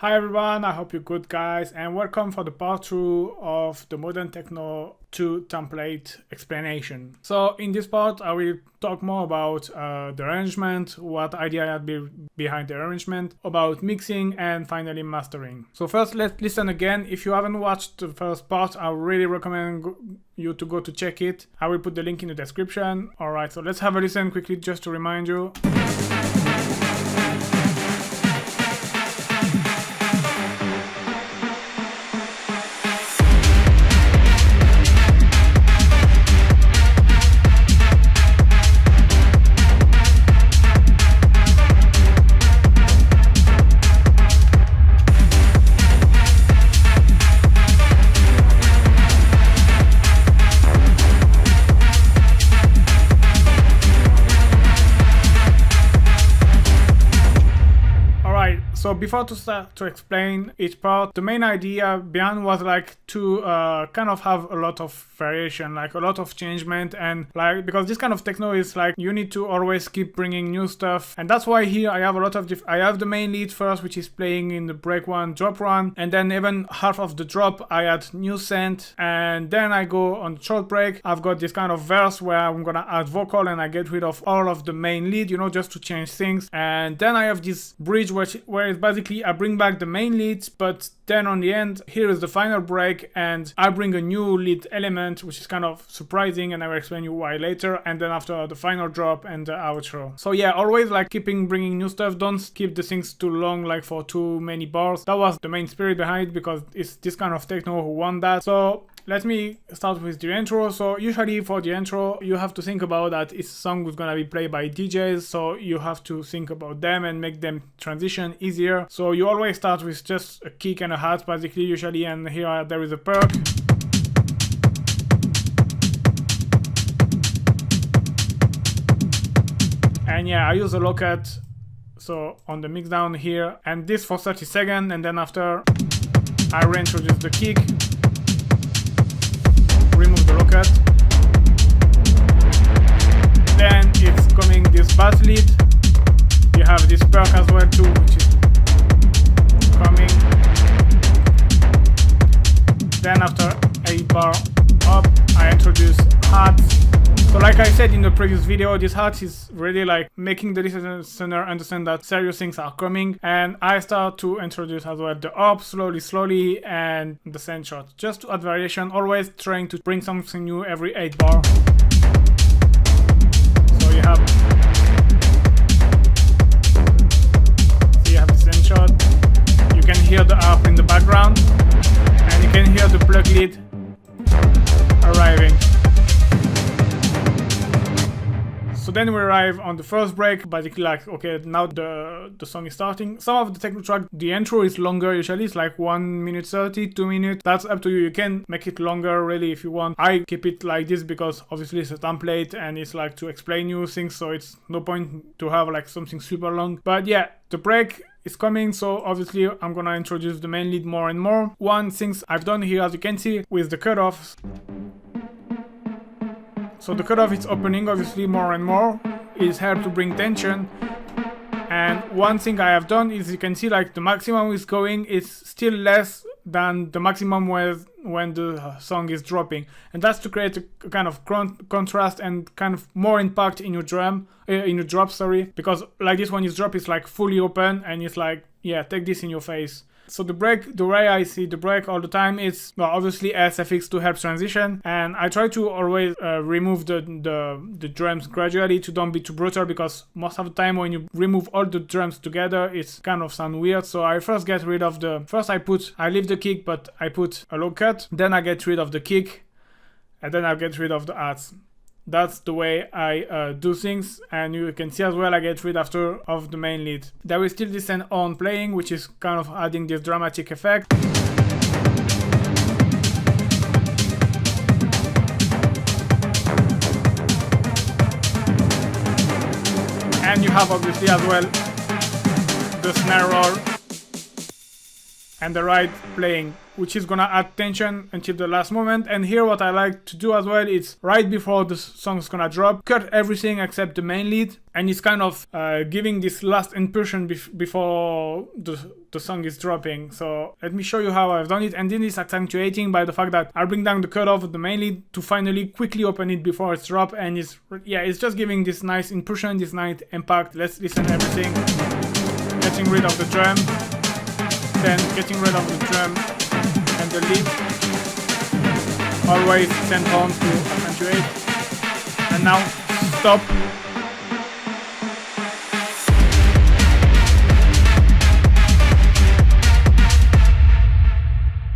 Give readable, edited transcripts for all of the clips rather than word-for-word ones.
Hi everyone, I hope you're good guys, and welcome for the part 2 of the Modern Techno 2 template explanation. So in this part I will talk more about the arrangement, what idea I had behind the arrangement, about mixing, and finally mastering. So first let's listen again. If you haven't watched the first part, I really recommend you to go to check it. I will put the link in the description. Alright, so let's have a listen quickly just to remind you. So before to start to explain each part, the main idea behind was like to kind of have a lot of variation, like a lot of changement, and like because this kind of techno is like you need to always keep bringing new stuff, and that's why here I have a lot of I have the main lead first, which is playing in the break one, drop one, and then even half of the drop I add new synth, and then I go on short break. I've got this kind of verse where I'm gonna add vocal and I get rid of all of the main lead, you know, just to change things, and then I have this bridge where it's basically I bring back the main leads, but then on the end here is the final break and I bring a new lead element, which is kind of surprising, and I will explain you why later, and then after the final drop and the outro. So yeah, always like bringing new stuff, don't keep the things too long, like for too many bars. That was the main spirit behind it, because it's this kind of techno who want that. So let me start with the intro. So usually for the intro you have to think about that it's a song that's gonna be played by DJs, so you have to think about them and make them transition easier. So you always start with just a kick and a hat basically usually, and here there is a perk. And yeah, I use a low cut so on the mix down here, and this for 30 seconds, and then after I reintroduce the kick, remove the low cut, then it's coming this bass lead. You have this perk as well too, which is coming. Then after 8 bar up I introduce hats. So like I said in the previous video, this hat is really like making the listener understand that serious things are coming, and I start to introduce as well the up slowly and the send shot, just to add variation, always trying to bring something new every 8 bar. So you have the send shot, you can hear the up in the background, and you can hear the plug lead arriving. So then we arrive on the first break, basically like, okay, now the song is starting. Some of the techno track, the intro is longer usually, it's like 1 minute 30, 2 minutes. That's up to you, you can make it longer really if you want. I keep it like this because obviously it's a template and it's like to explain new things, so it's no point to have like something super long. But yeah, the break is coming, so obviously I'm gonna introduce the main lead more and more. One thing I've done here, as you can see, with the cutoffs. So the cutoff is opening obviously more and more, is help to bring tension. And one thing I have done is you can see like the maximum is going, is still less than the maximum when the song is dropping, and that's to create a kind of contrast and kind of more impact in your drop, sorry, because like this one is drop is like fully open and it's like, yeah, take this in your face. So the break, the way I see the break all the time is, well, obviously SFX to help transition, and I try to always remove the drums gradually to don't be too brutal, because most of the time when you remove all the drums together it's kind of sound weird. So I first get rid of I leave the kick but I put a low cut, then I get rid of the kick, and then I get rid of the hats. That's the way I do things, and you can see as well I get rid after of the main lead. There is still this on playing, which is kind of adding this dramatic effect. And you have obviously as well the snare roll and the ride playing, which is gonna add tension until the last moment. And here what I like to do as well is right before the song's gonna drop, cut everything except the main lead, and it's kind of giving this last impulsion before the song is dropping. So let me show you how I've done it, and then it's accentuating by the fact that I bring down the cutoff of the main lead to finally quickly open it before it's dropped, and it's just giving this nice impulsion, this nice impact. Let's listen to everything. Getting rid of the drum, then getting rid of the drum and the lead. Always send horn to accentuate. And now stop.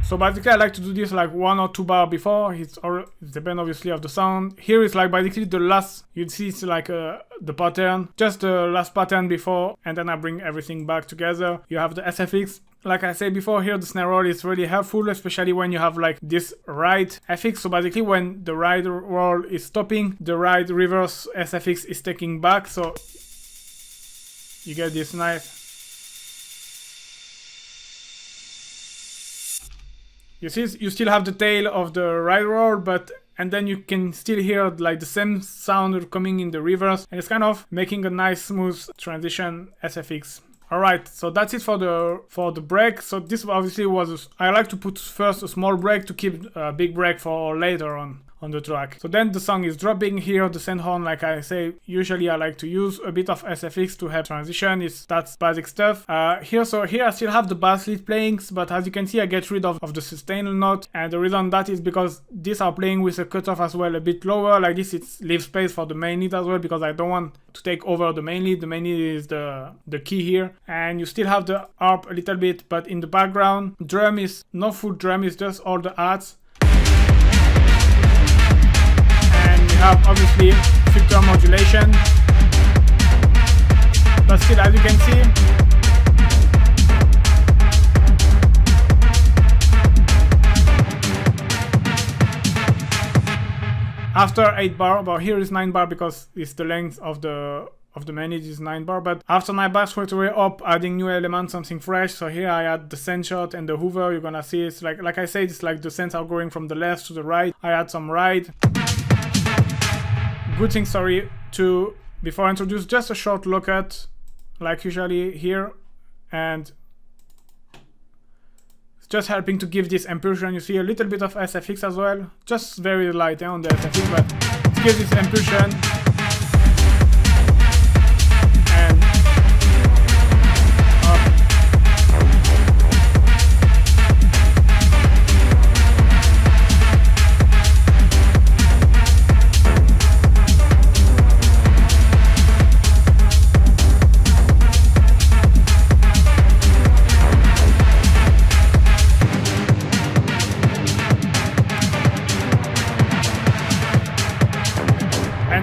So basically I like to do this like 1 or 2 bars before. It depends obviously of the sound. Here it's like basically the last, you'd see it's like the pattern, just the last pattern before, and then I bring everything back together. You have the SFX. Like I said before, here the snare roll is really helpful, especially when you have like this ride FX. So basically when the ride roll is stopping, the ride reverse SFX is taking back. So you get this nice. You see, you still have the tail of the ride roll, and then you can still hear like the same sound coming in the reverse, and it's kind of making a nice smooth transition SFX. Alright, so that's it for the break. So this obviously was, I like to put first a small break to keep a big break for later on the track. So then the song is dropping here, the send horn, like I say, usually I like to use a bit of SFX to help transition. That's basic stuff. Here I still have the bass lead playing, but as you can see I get rid of the sustain note, and the reason that is because these are playing with a cutoff as well a bit lower. Like this, it leaves space for the main lead as well, because I don't want to take over the main lead. The main lead is the key here, and you still have the harp a little bit, but in the background, drum is no full drum, it's just all the adds. We have obviously filter modulation, but still, as you can see, after 8 bar, but here is 9 bar because it's the length of the main lead is 9 bar, but after 9 bar straight away up, adding new elements, something fresh. So here I add the send shot and the hoover. You're gonna see it's like I said, it's like the sends are going from the left to the right. I add some ride. Good thing, sorry, before I introduce, just a short look at, like usually here, and it's just helping to give this impulsion. You see a little bit of SFX as well, just very light on the SFX, but it gives this impulsion. And up.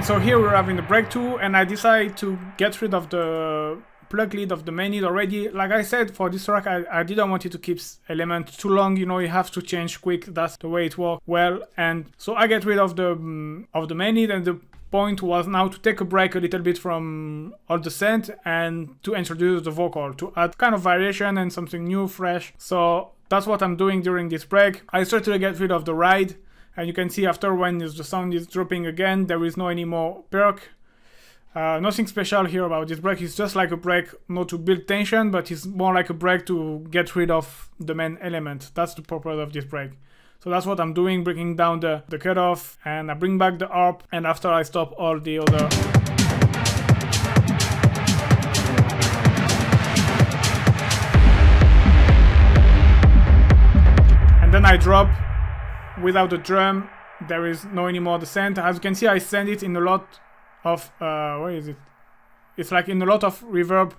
So here we're having the break 2, and I decided to get rid of the plug lead of the main lead already. Like I said, for this track I didn't want it to keep element too long, you know, you have to change quick, that's the way it works well. And so I get rid of the main lead, and the point was now to take a break a little bit from all the synth and to introduce the vocal, to add kind of variation and something new, fresh. So that's what I'm doing during this break. I started to get rid of the ride. And you can see after when the sound is dropping again, there is no any more perc. Nothing special here about this break. It's just like a break not to build tension, but it's more like a break to get rid of the main element. That's the purpose of this break. So that's what I'm doing, breaking down the cutoff, and I bring back the harp, and after I stop all the other. And then I drop. Without the drum, there is no anymore the send. As you can see, I send it in a lot of where is it? It's like in a lot of reverb.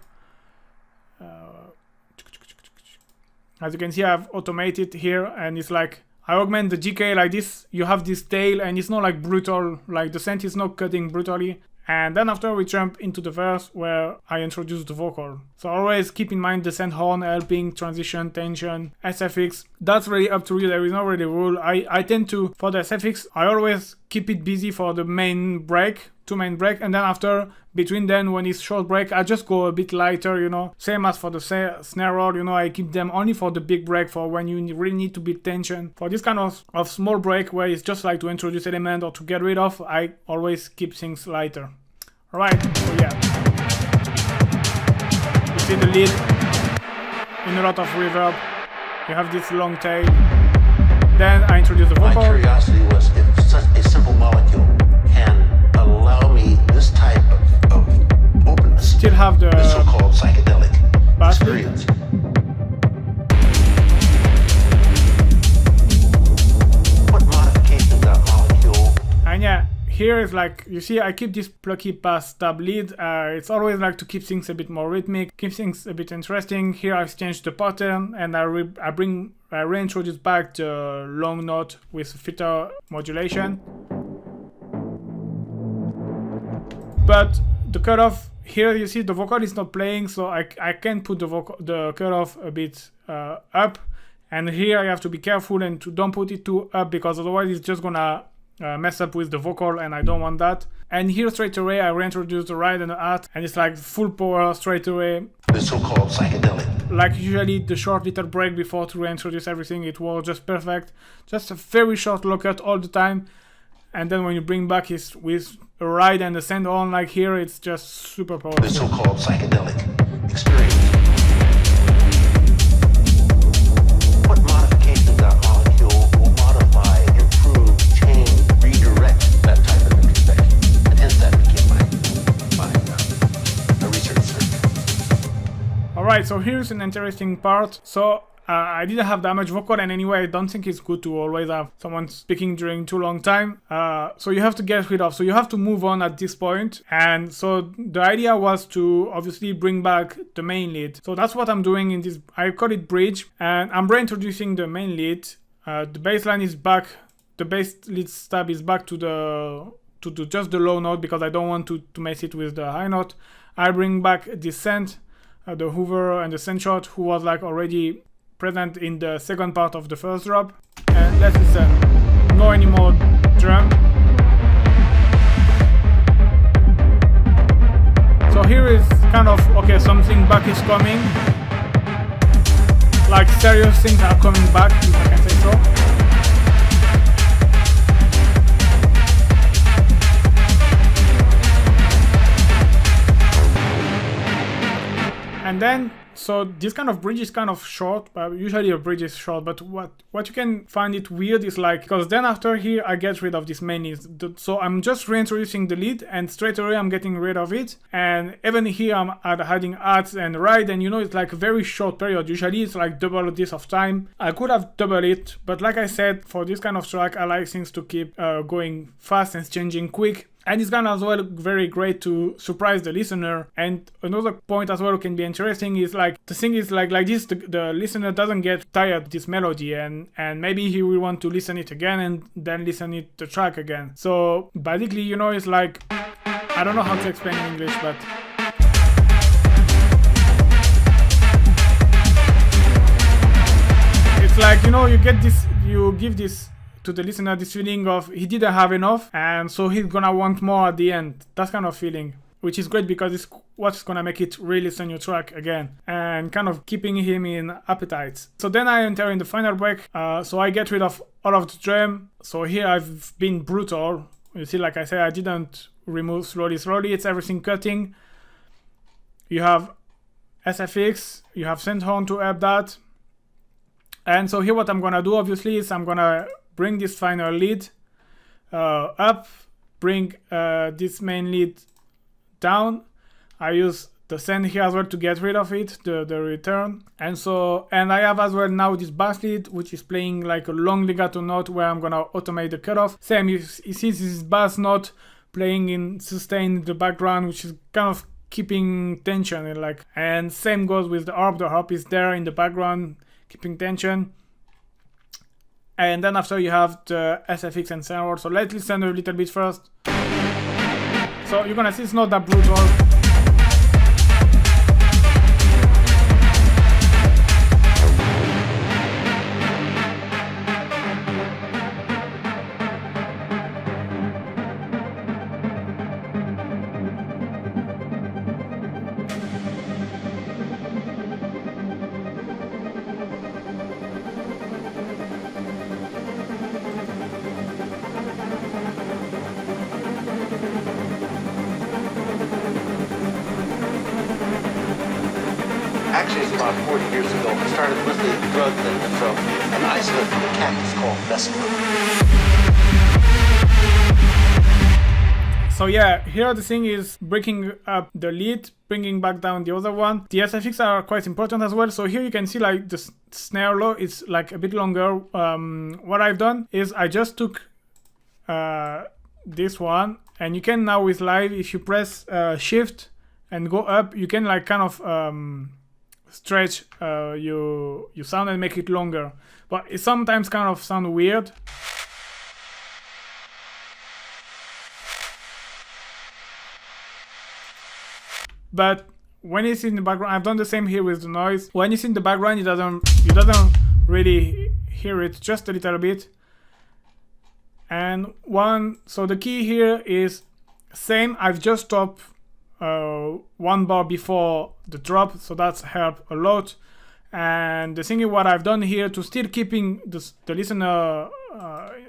As you can see, I've automated here, and it's like I augment the GK like this. You have this tail, and it's not like brutal, like the send is not cutting brutally. And then after we jump into the verse where I introduce the vocal. So always keep in mind the send horn, helping, transition, tension, SFX. That's really up to you, there is no really rule. I tend to, for the SFX, I always keep it busy for the main break, 2 main break, and then after between then when it's short break I just go a bit lighter, you know, same as for the snare roll, you know, I keep them only for the big break, for when you really need to build tension. For this kind of small break where it's just like to introduce element or to get rid of, I always keep things lighter. Alright, so yeah, you see the lead in a lot of reverb, you have this long tail, then I introduce the vocal. My curiosity was if such a simple molecule can allow me this type of openness, still have the so-called psychedelic experience. What modifications that molecule? And yeah, here is like, you see I keep this plucky bass stab lead. It's always like to keep things a bit more rhythmic, keep things a bit interesting. Here I've changed the pattern and I reintroduce back the long note with filter modulation. But the cutoff here, you see the vocal is not playing, so I can put the cutoff a bit up. And here I have to be careful and don't put it too up, because otherwise it's just gonna mess up with the vocal and I don't want that. And here straight away I reintroduce the ride and the hat, and it's like full power straight away. The so-called psychedelic. Like usually the short little break before to reintroduce everything, it was just perfect. Just a very short low cut all the time. And then when you bring back is with a ride and a send on like here, it's just super powerful. The so-called psychedelic experience. What modifications that molecule will modify, improve, change, redirect that type of introspection? And hence that became my research search. Alright, so here's an interesting part. So I didn't have that much vocal, and anyway I don't think it's good to always have someone speaking during too long time. So you have to get rid of, so you have to move on at this point. And so the idea was to obviously bring back the main lead. So that's what I'm doing in this, I call it bridge, and I'm reintroducing the main lead. The bass line is back, the bass lead stab is back to just the low note, because I don't want to mess it with the high note. I bring back the send, the hoover and the send shot, who was like already present in the second part of the first drop. And let's listen. No anymore drum. So here is kind of, okay, something back is coming. Like serious things are coming back, if I can say so. And then, so this kind of bridge is kind of short, usually a bridge is short, but what you can find it weird is like, because then after here I get rid of this main lead, so I'm just reintroducing the lead and straight away I'm getting rid of it. And even here I'm adding adds and ride, and you know, it's like a very short period, usually it's like double this of time. I could have doubled it, but like I said, for this kind of track I like things to keep going fast and changing quick. And it's gonna as well very great to surprise the listener. And another point as well can be interesting is like, the thing is like this, the listener doesn't get tired of this melody, and maybe he will want to listen it again and then listen it the track again. So basically, you know, it's like, I don't know how to explain in English, but it's like, you know, you get this, you give this to the listener this feeling of he didn't have enough, and so he's gonna want more at the end. That kind of feeling, which is great because it's what's gonna make it really listen your track again and kind of keeping him in appetite. So then I enter in the final break, so I get rid of all of the drum. So here I've been brutal. You see, like I said, I didn't remove slowly, it's everything cutting. You have SFX, you have synth horn to help that. And so here what I'm gonna do obviously is I'm gonna bring this final lead up, bring this main lead down. I use the send here as well to get rid of it, the return. And I have as well now this bass lead, which is playing like a long legato note where I'm gonna automate the cutoff. Same, you see this bass note playing in sustain in the background, which is kind of keeping tension, and same goes with the harp. The harp is there in the background, keeping tension. And then after you have the SFX and sound. So let's listen a little bit first. So you're gonna see it's not that brutal. about 40 years ago, I started with a drug that from an isolate from a cactus called Spektre. So yeah, here the thing is breaking up the lead, bringing back down the other one. The SFX are quite important as well. So here you can see like the snare low is like a bit longer. What I've done is I just took this one, and you can now with live, if you press shift and go up, you can like kind of stretch your sound and make it longer. But it sometimes kind of sound weird. But when it's in the background, I've done the same here with the noise. When it's in the background, you doesn't really hear it, just a little bit. And so the key here is same. I've just stopped 1 bar before the drop, so that's helped a lot. And the thing is, what I've done here to still keeping the listener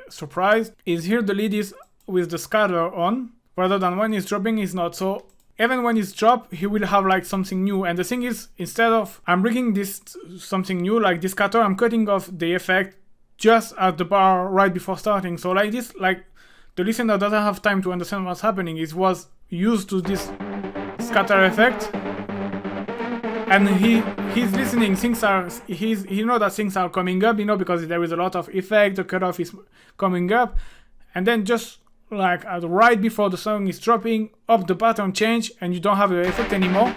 surprised is here the lead is with the scatter on, rather than when it's dropping it's not. So even when it's dropped, he will have like something new. And the thing is, instead of I'm bringing this something new like this scatter, I'm cutting off the effect just at the bar right before starting. So like this, like the listener doesn't have time to understand what's happening. It was used to this scatter effect, and he's listening. He know that things are coming up, because there is a lot of effect. The cutoff is coming up, and then just like right before the song is dropping, up the pattern change, and you don't have the effect anymore.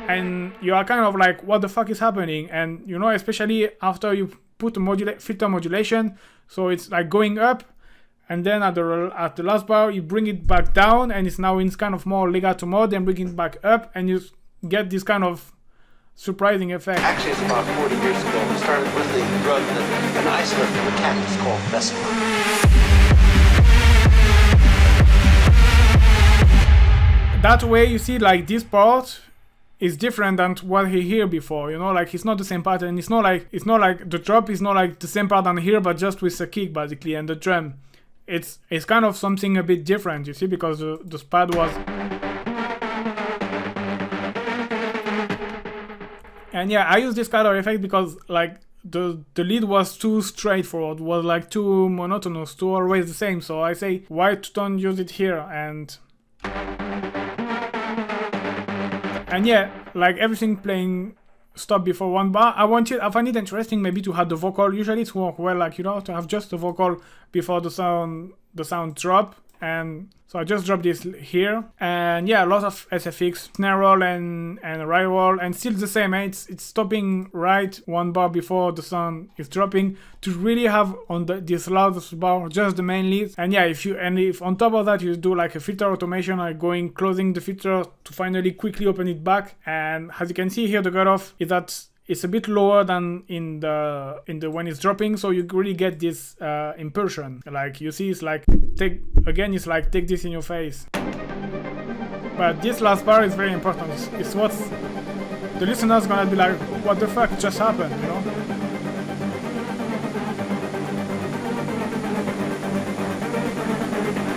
And you are kind of like, what the fuck is happening? And especially after you put a filter modulation, so it's like going up, and then at the last bar you bring it back down, and it's now in kind of more legato mode, then bring it back up, and you get this kind of surprising effect. Actually, it's about 40 years ago. We started with a drug that an isolate from a cactus called Spektre. That way, you see, like this part is different than what he hear before. Like it's not the same pattern. It's not like the drop is not like the same pattern here, but just with a kick basically and the drum. It's kind of something a bit different, you see, because the pad was. And yeah, I use this kind of effect because like the lead was too straightforward, was like too monotonous, too always the same. So I say, why don't use it here? And yeah, like everything playing stop before 1 bar. I find it interesting maybe to have the vocal. Usually it's work well, like to have just the vocal before the sound drop. And so I just dropped this here, and yeah, a lot of SFX, snare roll and ride roll, and still the same. It's stopping right 1 bar before the sound is dropping to really have on this loudest bar just the main lead. And yeah, if on top of that you do like a filter automation, like closing the filter to finally quickly open it back. And as you can see here, the cutoff is that it's a bit lower than in the when it's dropping, so you really get this impulsion. Like you see, it's like take this in your face. But this last bar is very important. It's what the listener's gonna be like, what the fuck just happened,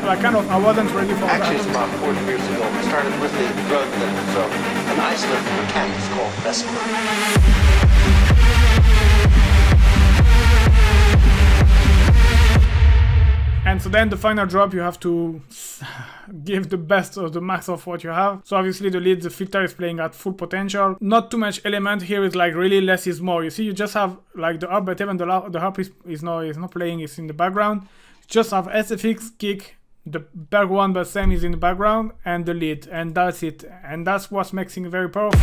Like kind of, I wasn't ready for that. Actually, it's about 40 years ago. We started with a drug that from an isolate from a cactus called Spektre. And so then the final drop, you have to give the best or the max of what you have. So obviously the filter is playing at full potential. Not too much element here, is like really less is more. You see, you just have like the harp, but even the harp is not playing, it's in the background. Just have SFX, kick, the Perc one, but same is in the background, and the lead, and that's it. And that's what makes it very powerful.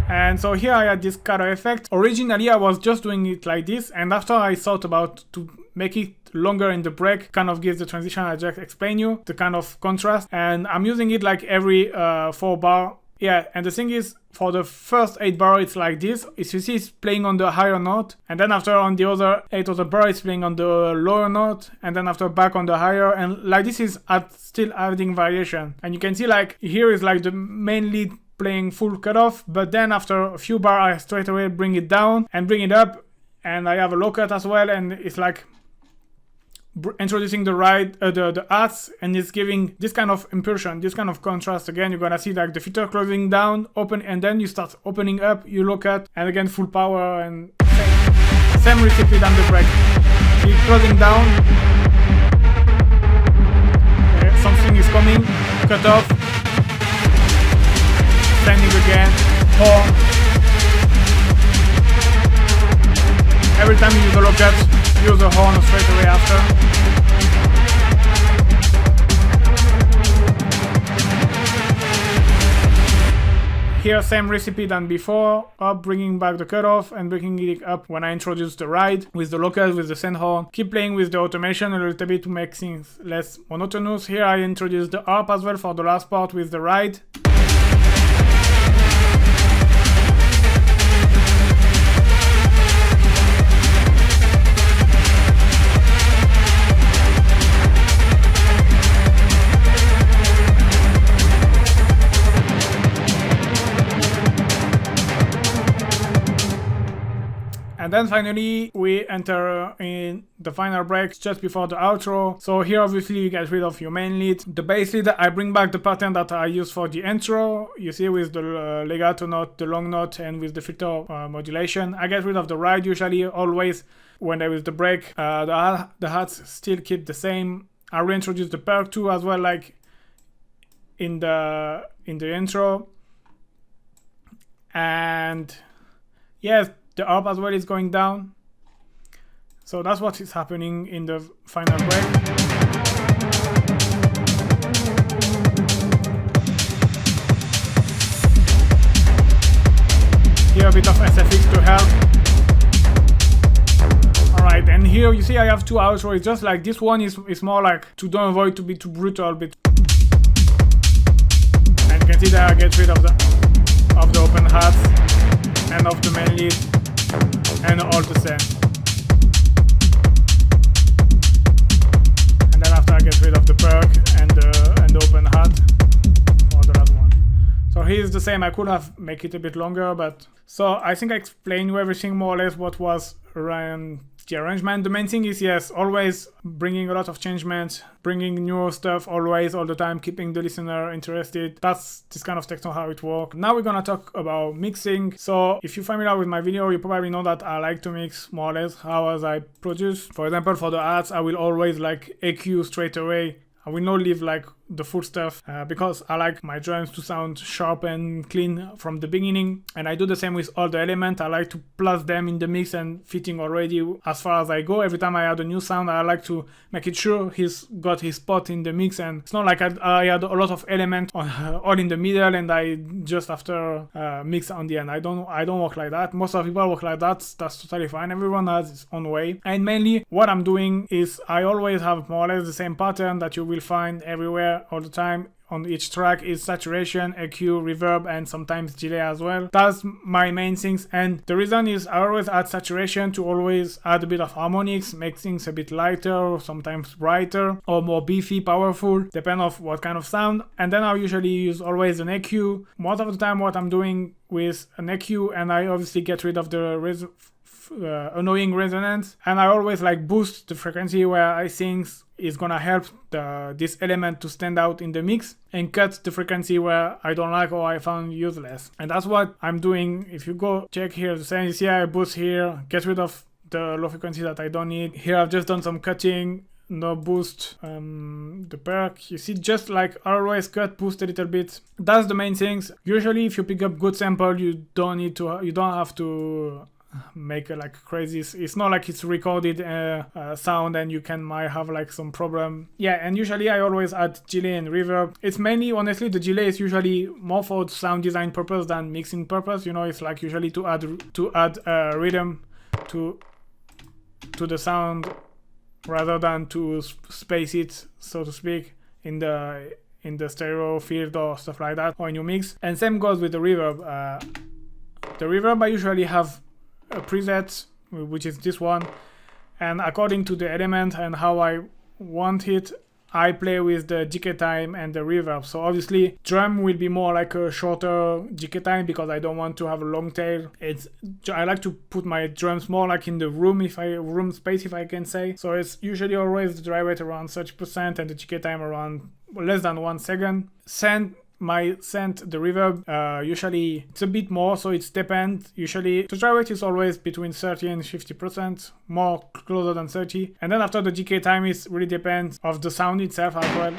And so here I had this scatter effect. Originally I was just doing it like this, and after I thought about to make it longer in the break, kind of gives the transition I just explained you, the kind of contrast, and I'm using it like every 4 bar. Yeah, and the thing is, for the first 8 bar it's like this. As you see, it's playing on the higher note, and then after on the other 8 other bar it's playing on the lower note, and then after back on the higher, and like this is still adding variation. And you can see like here is like the main lead playing full cutoff, but then after a few bars I straight away bring it down and bring it up, and I have a low cut as well, and it's like introducing the ride, the arts, and it's giving this kind of impulsion, this kind of contrast. Again, you're gonna see like the filter closing down, open, and then you start opening up, you look at, and again full power, and same recipe than the break. Keep closing down, something is coming, cut off, standing again, horn. Every time you use a low cut, use a horn straight away after. Here, same recipe than before, up, bringing back the cutoff and bringing it up when I introduce the ride with the local, with the send horn. Keep playing with the automation a little bit to make things less monotonous. Here I introduce the harp as well for the last part with the ride. And then finally we enter in the final break just before the outro. So here obviously you get rid of your main lead. The bass lead, I bring back the pattern that I used for the intro. You see with the legato note, the long note, and with the filter modulation. I get rid of the ride usually, always when there is the break. The hats still keep the same. I reintroduce the perc too as well, like in the intro. And yes, the harp as well is going down. So that's what is happening in the final break. Here a bit of SFX to help. Alright, and here you see I have two outros. It's just like this one is more like to don't avoid to be too brutal, but and you can see that I get rid of the open hats and of the main lead. And all the same. And then after I get rid of the perc and the open hat for the last one. So here's the same. I could have make it a bit longer, but so I think I explained you everything more or less what was around the arrangement. The main thing is, yes, always bringing a lot of changements, bringing new stuff always, all the time, keeping the listener interested. That's this kind of techno how it works. Now we're gonna talk about mixing. So if you're familiar with my video, you probably know that I like to mix more or less how as I produce. For example, for the ads, I will always like EQ straight away. I will not leave like the full stuff because I like my drums to sound sharp and clean from the beginning, and I do the same with all the elements. I like to plus them in the mix and fitting already as far as I go. Every time I add a new sound, I like to make it sure he's got his spot in the mix, and it's not like I add a lot of elements all in the middle and I just after mix on the end. I don't work like that. Most of the people work like that. That's totally fine. Everyone has his own way, and mainly what I'm doing is I always have more or less the same pattern that you will find everywhere all the time on each track is saturation, EQ, reverb, and sometimes delay as well. That's my main things, and the reason is I always add saturation to always add a bit of harmonics, make things a bit lighter or sometimes brighter or more beefy, powerful, depending on what kind of sound. And then I usually use always an EQ. Most of the time what I'm doing with an EQ, and I obviously get rid of the annoying resonance, and I always like boost the frequency where I think is gonna help this element to stand out in the mix, and cut the frequency where I don't like or I found useless. And that's what I'm doing. If you go check here, the same, you see I boost here, get rid of the low frequency that I don't need. Here I've just done some cutting, no boost. The perc, you see, just like always cut, boost a little bit. That's the main things. Usually if you pick up good sample, you don't have to make like crazy. It's not like it's recorded sound and you might have like some problem. Yeah, and usually I always add delay and reverb. It's mainly, honestly, the delay is usually more for sound design purpose than mixing purpose. You know, it's like usually to add rhythm to the sound rather than to space it, so to speak, in the stereo field or stuff like that, or in your mix. And same goes with the reverb. The reverb I usually have a preset, which is this one, and according to the element and how I want it, I play with the decay time and the reverb. So obviously drum will be more like a shorter decay time because I don't want to have a long tail. I like to put my drums more like in the room space, if I can say. So it's usually always the dry rate around 30% and the decay time around less than 1 second. The reverb, usually it's a bit more, so it depends. Usually the dry rate is always between 30 and 50%, more closer than 30. And then after the decay time, it really depends of the sound itself as well.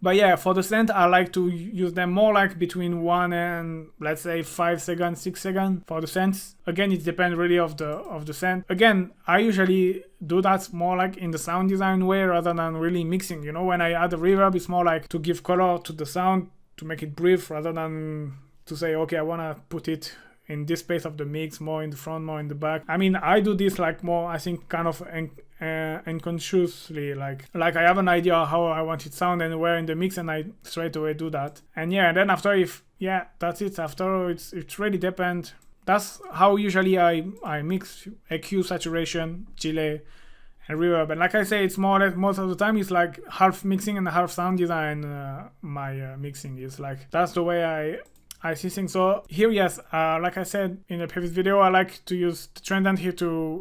But yeah, for the send, I like to use them more like between 1 and let's say 5 seconds, 6 seconds for the sends. Again, it depends really of the send. Again, I usually do that more like in the sound design way rather than really mixing. You know, when I add a reverb, it's more like to give color to the sound, to make it breathe rather than to say, okay, I want to put it in this space of the mix, more in the front, more in the back. I mean, I do this like more, I think, kind of unconsciously, like I have an idea how I want it to sound and where in the mix, and I straight away do that. And yeah, and then after, that's it. After, it really depends. That's how usually I mix EQ, saturation, delay, and reverb. And like I say, it's more or less most of the time it's like half mixing and half sound design. My mixing is like, that's the way I see things. So here, yes, like I said in the previous video, I like to use the transient here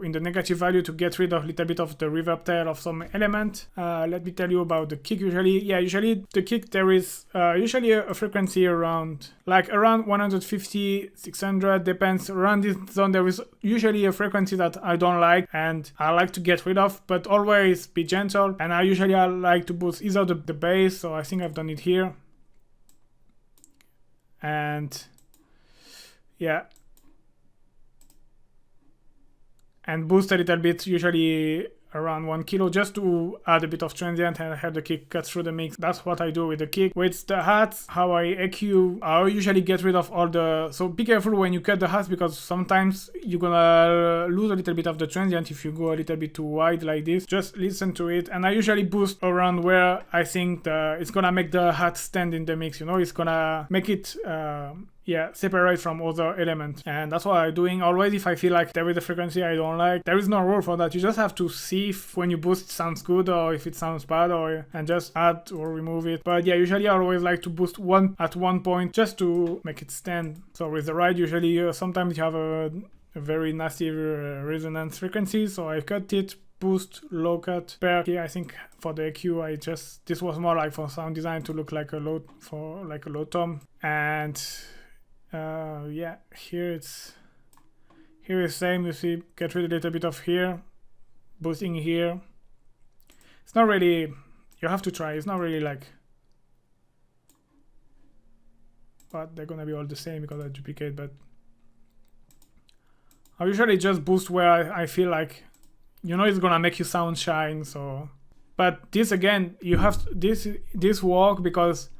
in the negative value to get rid of a little bit of the reverb tail of some element. Let me tell you about the kick. Usually the kick, there is usually a frequency around 150, 600, depends. Around this zone, there is usually a frequency that I don't like and I like to get rid of, but always be gentle. And I like to boost either the bass, so I think I've done it here. And yeah, and boost a little bit, usually around 1 kilo, just to add a bit of transient and have the kick cut through the mix. That's what I do with the kick. With the hats, how I EQ, I usually get rid of all the... So be careful when you cut the hats, because sometimes you're gonna lose a little bit of the transient if you go a little bit too wide like this. Just listen to it. And I usually boost around where I think it's gonna make the hat stand in the mix, you know, it's gonna make it... separate from other elements. And that's what I'm doing always. If I feel like there is a frequency I don't like, there is no rule for that. You just have to see if when you boost it sounds good or if it sounds bad, and just add or remove it. But yeah, usually I always like to boost at one point just to make it stand. So with the ride, usually sometimes you have a very nasty resonance frequency, so I cut it, boost, low cut, perc. Here I think for the EQ this was more like for sound design to look like a low tom. And here is same. You see, get rid of a little bit of here, boosting here. It's not really, you have to try, it's not really like, but they're gonna be all the same because I duplicate. But I usually just boost where I feel like, you know, it's gonna make you sound shine. So, but this again, you have this work because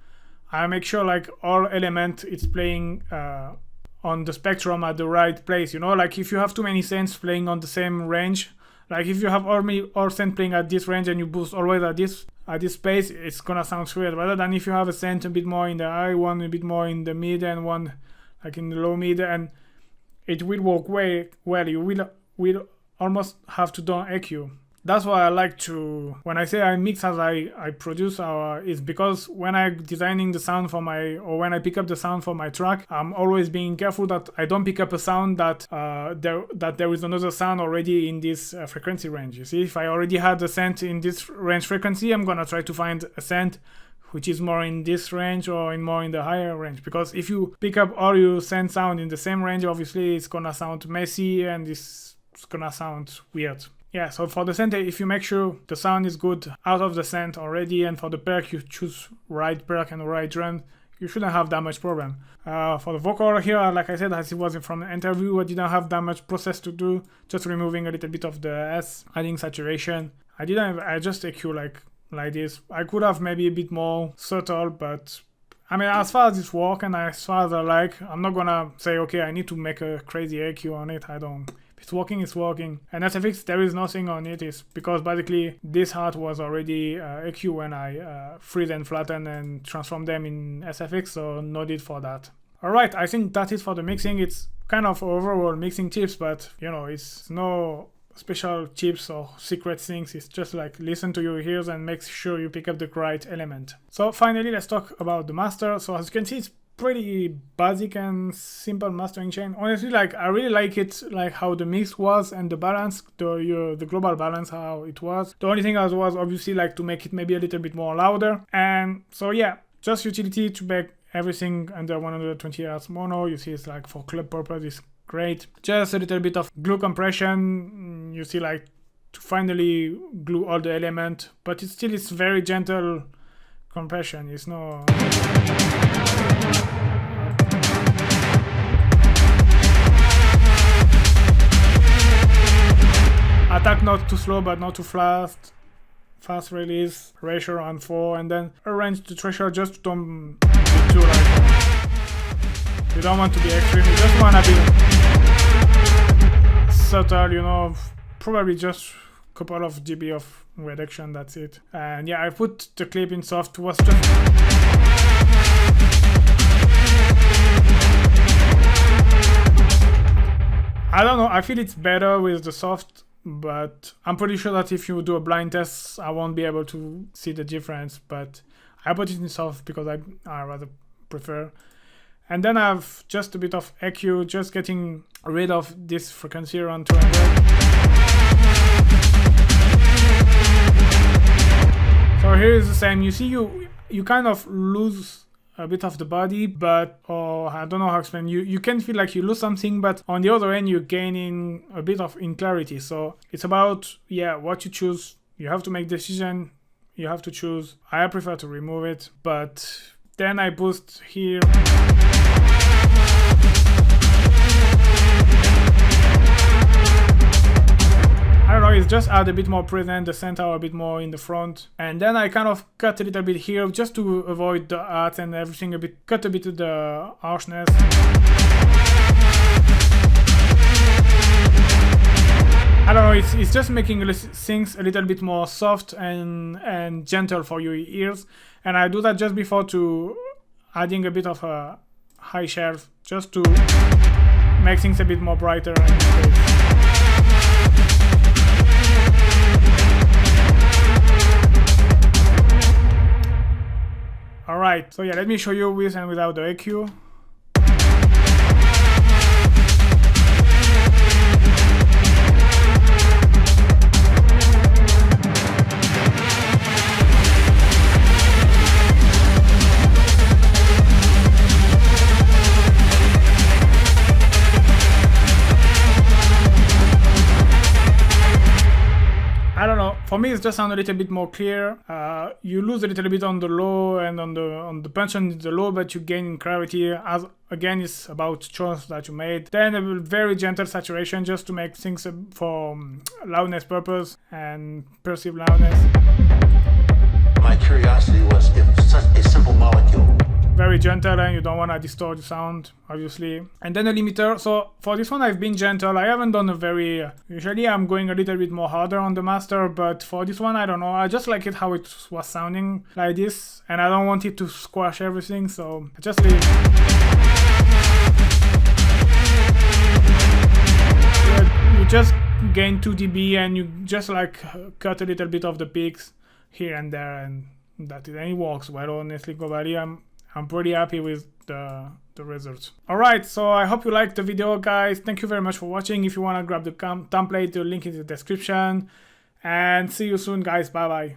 I make sure like all element it's playing on the spectrum at the right place. You know, like if you have too many synths playing on the same range, like if you have all synths playing at this range and you boost always at this space, it's gonna sound weird. Rather than if you have a synth a bit more in the high, one a bit more in the mid, and one like in the low mid, and it will work way well. You will almost have to do EQ. That's why I like to, when I say I mix as I produce, is because when I'm designing the sound when I pick up the sound for my track, I'm always being careful that I don't pick up a sound that there is another sound already in this frequency range. You see, if I already had a synth in this range frequency, I'm gonna try to find a synth which is more in this range or more in the higher range. Because if you pick up all your synth sound in the same range, obviously it's gonna sound messy and it's gonna sound weird. Yeah, so for the synth, if you make sure the sound is good out of the synth already, and for the perc you choose right perc and right drum, you shouldn't have that much problem. For the vocal here, like I said, as it was from the interview, I didn't have that much process to do, just removing a little bit of the S, adding saturation. I just EQ like this. I could have maybe a bit more subtle, but I mean, as far as it's work and as far as I like, I'm not gonna say, okay, I need to make a crazy EQ on it. I don't. It's working, it's working. And SFX, there is nothing on it. It's because basically this part was already EQ when I freeze and flatten and transform them in SFX, so no need for that. Alright, I think that is for the mixing. It's kind of overall mixing tips, but you know, it's no special chips or secret things. It's just like listen to your ears and make sure you pick up the right element. So finally, let's talk about the master. So as you can see, it's pretty basic and simple mastering chain. Honestly, like I really like it, like how the mix was and the balance, the global balance, how it was. The only thing I was obviously like to make it maybe a little bit more louder. And so yeah, just utility to make everything under 120 Hz mono. You see it's like for club purpose, it's great. Just a little bit of glue compression, you see, like to finally glue all the element, but it's very gentle compression. It's no attack, not too slow but not too fast. Fast release, ratio around 4, and then arrange the threshold just don't be too like you don't want to be extreme, you just want to be subtle, you know, probably just a couple of dB of reduction, that's it. And yeah, I put the clip in soft, was just I don't know, I feel it's better with the soft, but I'm pretty sure that if you do a blind test, I won't be able to see the difference, but I put it in soft because I rather prefer. And then I have just a bit of EQ, just getting rid of this frequency around 200. So here is the same. You see, you kind of lose a bit of the body, but I don't know how to explain. You can feel like you lose something, but on the other end, you're gaining a bit of in clarity. So it's about, yeah, what you choose. You have to make decision. You have to choose. I prefer to remove it, but then I boost here. I don't know, it's just add a bit more present, the center a bit more in the front. And then I kind of cut a little bit here just to avoid the art and everything, cut a bit of the harshness. I don't know, it's just making things a little bit more soft and gentle for your ears. And I do that just before to adding a bit of a high shelf, just to make things a bit more brighter and straight. Alright, so yeah, let me show you with and without the EQ. I don't know, for me it just sounds a little bit more clear. You lose a little bit on the low and on the punch on the low, but you gain in clarity, as again it's about choice that you made. Then a very gentle saturation just to make things for loudness purpose and perceived loudness. My curiosity was if such a simple molecule. Very gentle, and you don't want to distort the sound, obviously. And then a limiter. So for this one I've been gentle. I haven't done a very... Usually I'm going a little bit more harder on the master, but for this one I don't know. I just like it how it was sounding like this, and I don't want it to squash everything, so I just leave. You just gain 2 dB and you just like cut a little bit of the peaks here and there, and that it, and it works well. Honestly, globally I'm pretty happy with the results. Alright, so I hope you liked the video, guys. Thank you very much for watching. If you want to grab the template, the link in the description. And see you soon, guys. Bye bye.